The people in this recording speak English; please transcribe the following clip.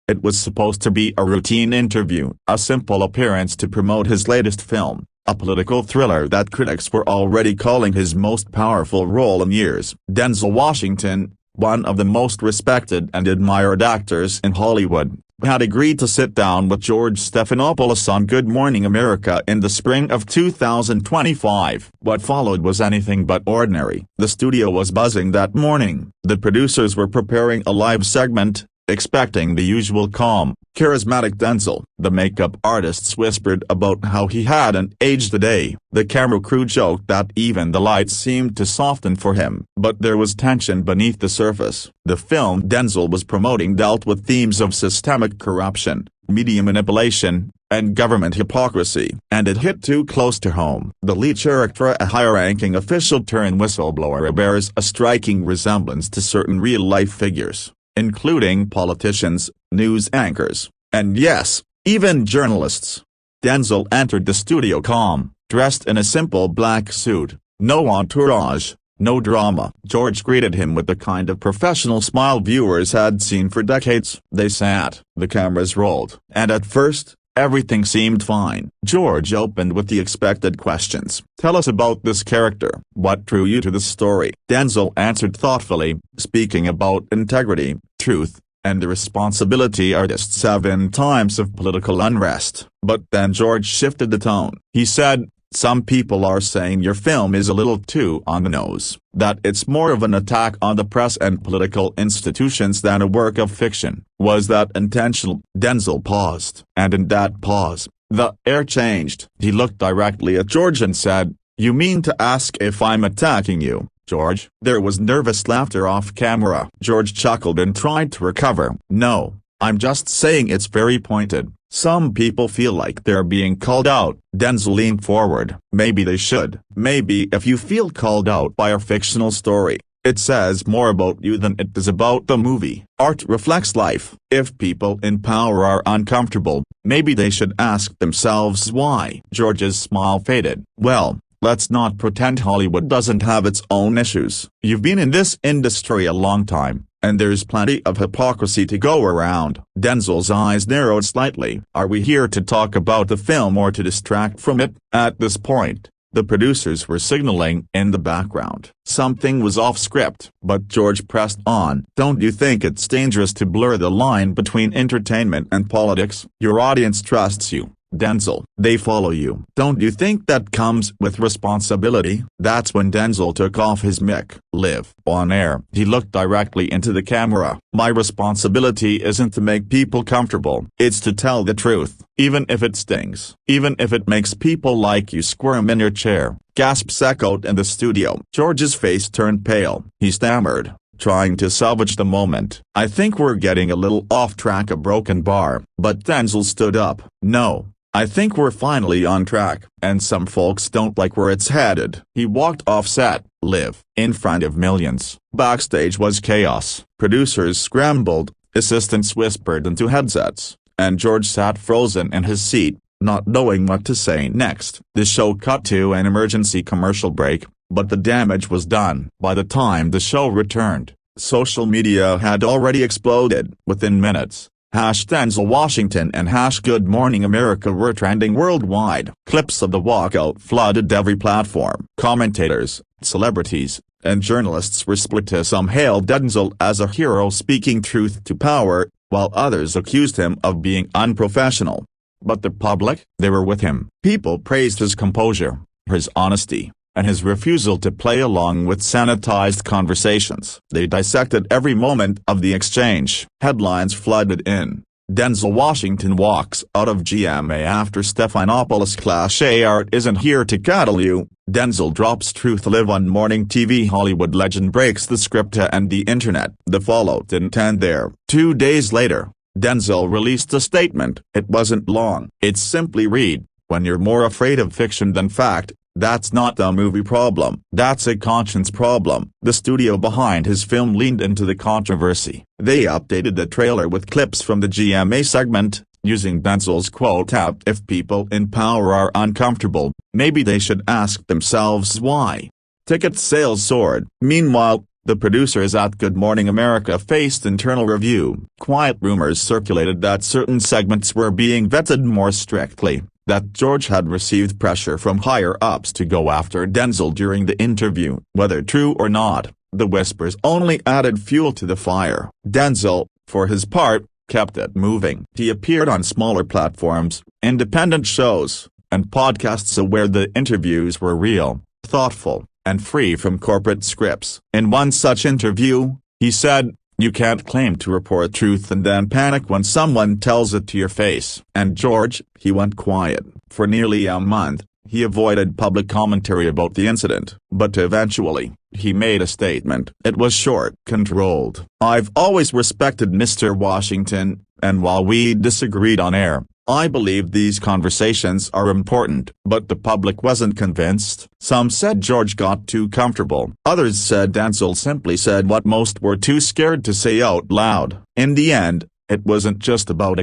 It was supposed to be a routine interview, a simple appearance to promote his latest film, a political thriller that critics were already calling his most powerful role in years. Denzel Washington, one of the most respected and admired actors in Hollywood, had agreed to sit down with George Stephanopoulos on Good Morning America in the spring of 2025. What followed was anything but ordinary. The studio was buzzing that morning. The producers were preparing a live segment, expecting the usual calm, charismatic Denzel. The makeup artists whispered about how he hadn't aged a day. The camera crew joked that even the lights seemed to soften for him. But there was tension beneath the surface. The film Denzel was promoting dealt with themes of systemic corruption, media manipulation, and government hypocrisy, and it hit too close to home. The lead character, a high-ranking official turned whistleblower, bears a striking resemblance to certain real-life figures, including politicians, news anchors, and yes, even journalists. Denzel entered the studio calm, dressed in a simple black suit, no entourage, no drama. George greeted him with the kind of professional smile viewers had seen for decades. They sat, the cameras rolled, and at first, everything seemed fine. George opened with the expected questions. "Tell us about this character. What drew you to the story?" Denzel answered thoughtfully, speaking about integrity, truth, and the responsibility artists have in times of political unrest. But then George shifted the tone. He said, "Some people are saying your film is a little too on the nose, that it's more of an attack on the press and political institutions than a work of fiction." Was that intentional? Denzel paused. And in that pause, the air changed. He looked directly at George and said, "You mean to ask if I'm attacking you, George?" There was nervous laughter off camera. George chuckled and tried to recover. "No, I'm just saying it's very pointed. Some people feel like they're being called out." Denzel leaned forward. "Maybe they should. Maybe if you feel called out by a fictional story, it says more about you than it does about the movie. Art reflects life. If people in power are uncomfortable, maybe they should ask themselves why." George's smile faded. "Well, let's not pretend Hollywood doesn't have its own issues. You've been in this industry a long time, and there's plenty of hypocrisy to go around." Denzel's eyes narrowed slightly. "Are we here to talk about the film or to distract from it?" At this point, the producers were signaling in the background. Something was off script. But George pressed on. "Don't you think it's dangerous to blur the line between entertainment and politics? Your audience trusts you, Denzel. They follow you. Don't you think that comes with responsibility?" That's when Denzel took off his mic. Live on air. He looked directly into the camera. "My responsibility isn't to make people comfortable. It's to tell the truth, even if it stings. Even if it makes people like you squirm in your chair." Gasps echoed in the studio. George's face turned pale. He stammered, trying to salvage the moment. "I think we're getting a little off track." A broken bar. But Denzel stood up. "No, I think we're finally on track, and some folks don't like where it's headed." He walked off set, live, in front of millions. Backstage was chaos. Producers scrambled, assistants whispered into headsets, and George sat frozen in his seat, not knowing what to say next. The show cut to an emergency commercial break, but the damage was done. By the time the show returned, social media had already exploded. Within minutes, #Denzel Washington and #Good Morning America were trending worldwide. Clips of the walkout flooded every platform. Commentators, celebrities, and journalists were split. Some hailed Denzel as a hero speaking truth to power, while others accused him of being unprofessional. But the public, they were with him. People praised his composure, his honesty, and his refusal to play along with sanitized conversations. They dissected every moment of the exchange. Headlines flooded in. Denzel Washington walks out of GMA after Stephanopoulos clash. "Art isn't here to cattle you." Denzel drops truth. Live on morning TV. Hollywood legend breaks the script and the internet. The fallout didn't end there. 2 days later, Denzel released a statement. It wasn't long. It's simply read, "When you're more afraid of fiction than fact, that's not a movie problem. That's a conscience problem." The studio behind his film leaned into the controversy. They updated the trailer with clips from the GMA segment, using Denzel's quote, "If people in power are uncomfortable, maybe they should ask themselves why." Ticket sales soared. Meanwhile, The producers at Good Morning America faced internal review. Quiet rumors circulated that certain segments were being vetted more strictly, that George had received pressure from higher-ups to go after Denzel during the interview. Whether true or not, the whispers only added fuel to the fire. Denzel, for his part, kept it moving. He appeared on smaller platforms, independent shows, and podcasts where the interviews were real, thoughtful, and free from corporate scripts. In one such interview, he said, "You can't claim to report truth and then panic when someone tells it to your face." And George, he went quiet. For nearly a month, he avoided public commentary about the incident. But eventually, he made a statement. It was short, controlled. "I've always respected Mr. Washington, and while we disagreed on air, I believe these conversations are important." But the public wasn't convinced. Some said George got too comfortable. Others said Denzel simply said what most were too scared to say out loud. In the end, it wasn't just about